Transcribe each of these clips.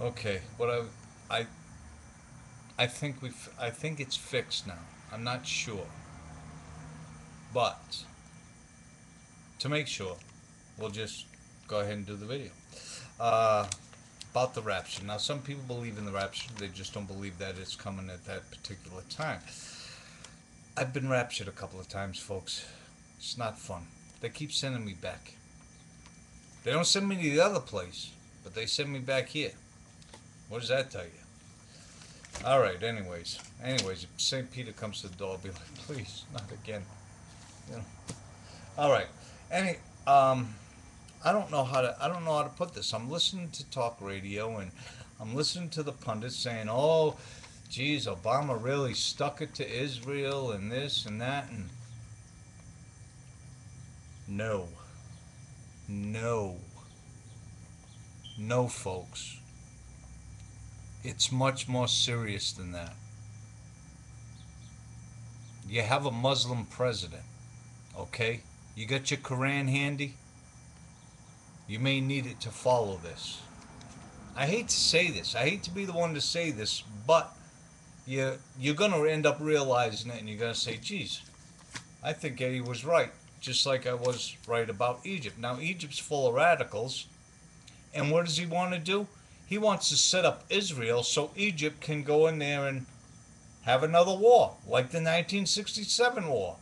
Okay, what I I think I think it's fixed now. I'm not sure, but to make sure, we'll just go ahead and do the video. Uh, about the rapture. Now, some people believe in the rapture. They just don't believe that it's coming at that particular time. I've been raptured a couple of times, folks. It's not fun. They keep sending me back. They don't send me to the other place, but they send me back here. What does that tell you? All right. Anyways, if St. Peter comes to the door, I'll be like, please, not again. You know. All right. Any. I don't know how to put this. I'm listening to talk radio and I'm listening to the pundits saying, "Oh, geez, Obama really stuck it to Israel and this and that." And no, no, no, folks. It's much more serious than that. You have a Muslim president, okay? You got your Quran handy? You may need it to follow this. I hate to say this. I hate to be the one to say this, but you're gonna end up realizing it, and you're gonna say, "Geez, I think Eddie was right." Just like I was right about Egypt. Now Egypt's full of radicals, and what does he want to do? He wants to set up Israel so Egypt can go in there and have another war, like the 1967 war.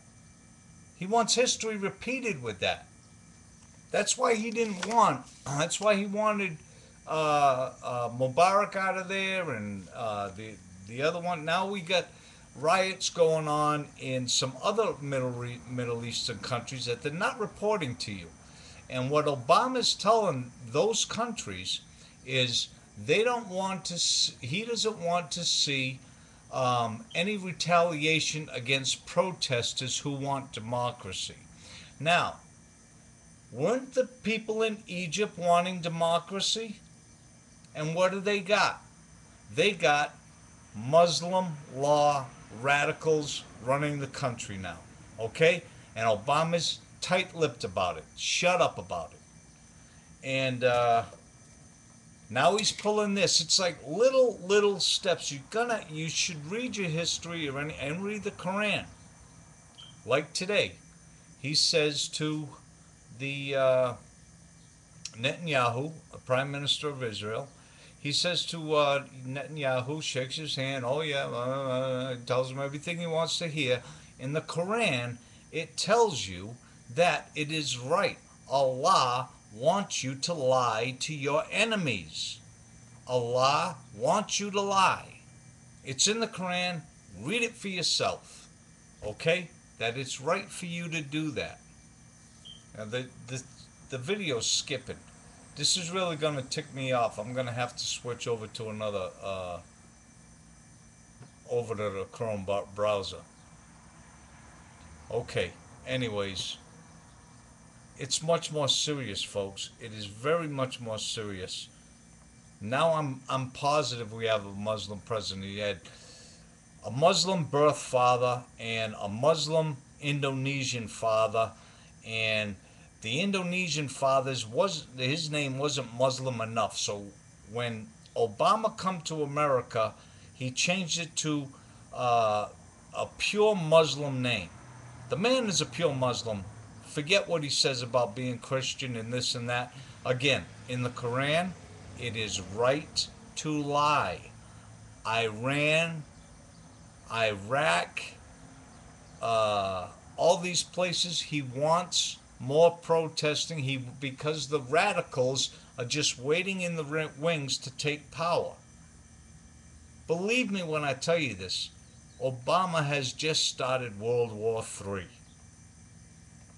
He wants history repeated with that. That's why he didn't want. That's why he wanted Mubarak out of there, and the other one. Now we got riots going on in some other Middle Eastern countries that they're not reporting to you. And what Obama's telling those countries is they don't want to. He doesn't want to see any retaliation against protesters who want democracy. Now, weren't the people in Egypt wanting democracy? And what do they got? They got Muslim law radicals running the country now. Okay? And Obama's tight lipped about it, shut up about it. And now he's pulling this. It's like little steps. You should read your history and read the Quran. Like today, he says to the Netanyahu, Prime Minister of Israel, he says to Netanyahu, shakes his hand, oh yeah, tells him everything he wants to hear. In the Quran, it tells you that it is right. Allah wants you to lie to your enemies. Allah wants you to lie. It's in the Quran. Read it for yourself. Okay? That it's right for you to do that. Now the video's skipping. This is really going to tick me off. I'm going to have to switch over to another, over to the Chrome browser. Okay, anyways, it's much more serious, folks. It is very much more serious. Now I'm positive we have a Muslim president. He had a Muslim birth father and a Muslim Indonesian father, and the Indonesian father's was his name wasn't Muslim enough. So when Obama come to America, he changed it to a pure Muslim name. The man is a pure Muslim. Forget what he says about being Christian and this and that. Again, in the Quran, it is right to lie. Iran, Iraq, all these places, he wants more protesting. Because the radicals are just waiting in the wings to take power. Believe me when I tell you this, Obama has just started World War III.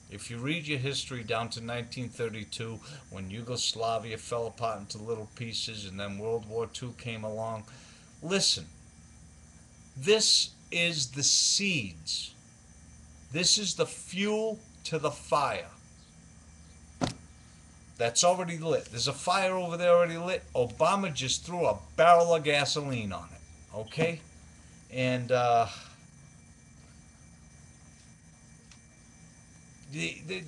If you read your history down to 1932, when Yugoslavia fell apart into little pieces and then World War II came along, listen, this is the seeds. This is the fuel to the fire. That's already lit. There's a fire over there already lit. Obama just threw a barrel of gasoline on it. Okay? And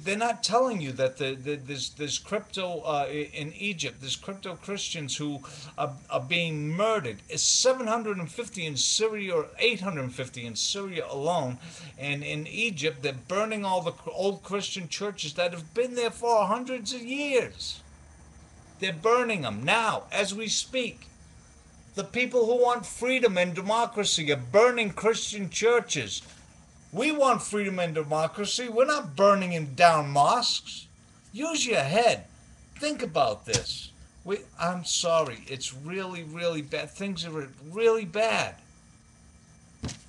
they're not telling you that there's crypto in Egypt. There's crypto Christians who are being murdered. It's 750 in Syria, or 850 in Syria alone. And in Egypt, they're burning all the old Christian churches that have been there for hundreds of years. They're burning them now, as we speak. The people who want freedom and democracy are burning Christian churches. We want freedom and democracy. We're not burning down mosques. Use your head. Think about this. I'm sorry. It's really, really bad. Things are really bad.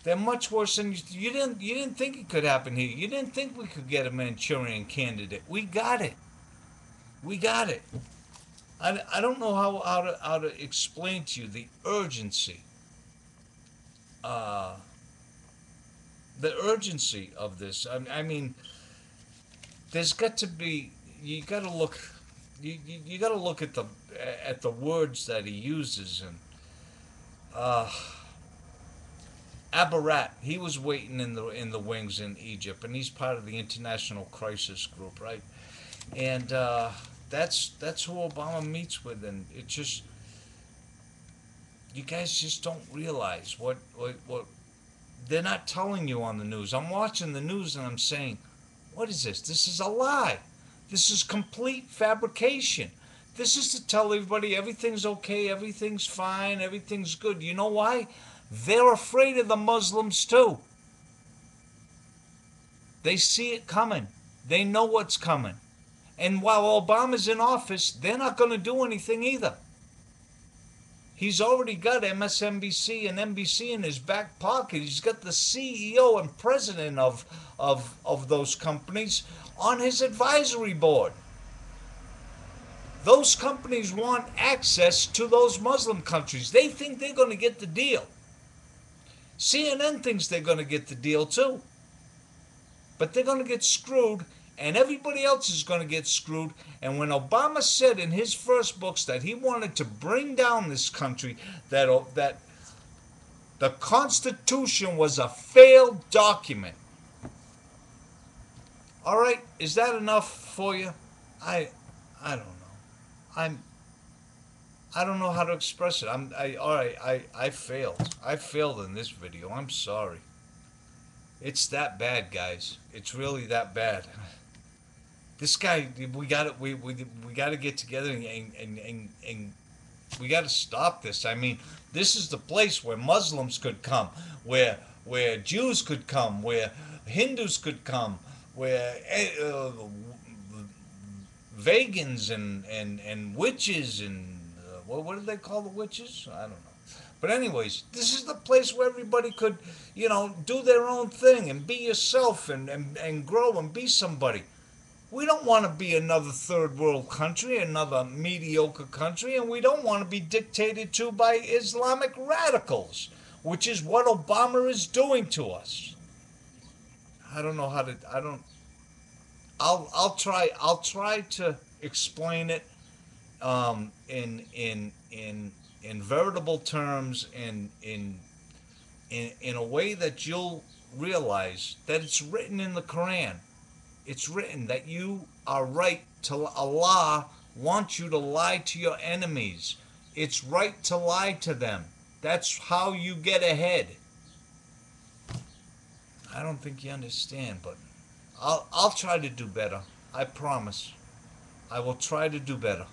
They're much worse than you didn't. You didn't think it could happen here. You didn't think we could get a Manchurian candidate. We got it. We got it. I don't know how to explain to you the urgency. Uh, the urgency of this. I mean, there's got to be. You got to look. You got to look at the words that he uses. And Abarat, he was waiting in the wings in Egypt, and he's part of the International Crisis Group, right? And that's who Obama meets with, and it just, you guys just don't realize what they're not telling you on the news. I'm watching the news and I'm saying, what is this? This is a lie. This is complete fabrication. This is to tell everybody everything's okay, everything's fine, everything's good. You know why? They're afraid of the Muslims too. They see it coming. They know what's coming. And while Obama's in office, they're not going to do anything either. He's already got MSNBC and NBC in his back pocket. He's got the CEO and president of those companies on his advisory board. Those companies want access to those Muslim countries. They think they're going to get the deal. CNN thinks they're going to get the deal too. But they're going to get screwed, and everybody else is going to get screwed. And when Obama said in his first books that he wanted to bring down this country, that the Constitution was a failed document. All right, is that enough for you? I don't know. I don't know how to express it. I failed. I failed in this video. I'm sorry. It's that bad, guys. It's really that bad. This guy, we got to get together and we got to stop this. I mean, this is the place where Muslims could come, where Jews could come, where Hindus could come, where vegans and witches and what do they call the witches? I don't know. But anyways, this is the place where everybody could, do their own thing and be yourself and grow and be somebody. We don't want to be another third world country, another mediocre country, and we don't want to be dictated to by Islamic radicals, which is what Obama is doing to us. I don't know how to. I'll try to explain it in veritable terms, in a way that you'll realize that it's written in the Quran. It's written that you are right to, Allah wants you to lie to your enemies. It's right to lie to them. That's how you get ahead. I don't think you understand, but I'll try to do better. I promise. I will try to do better.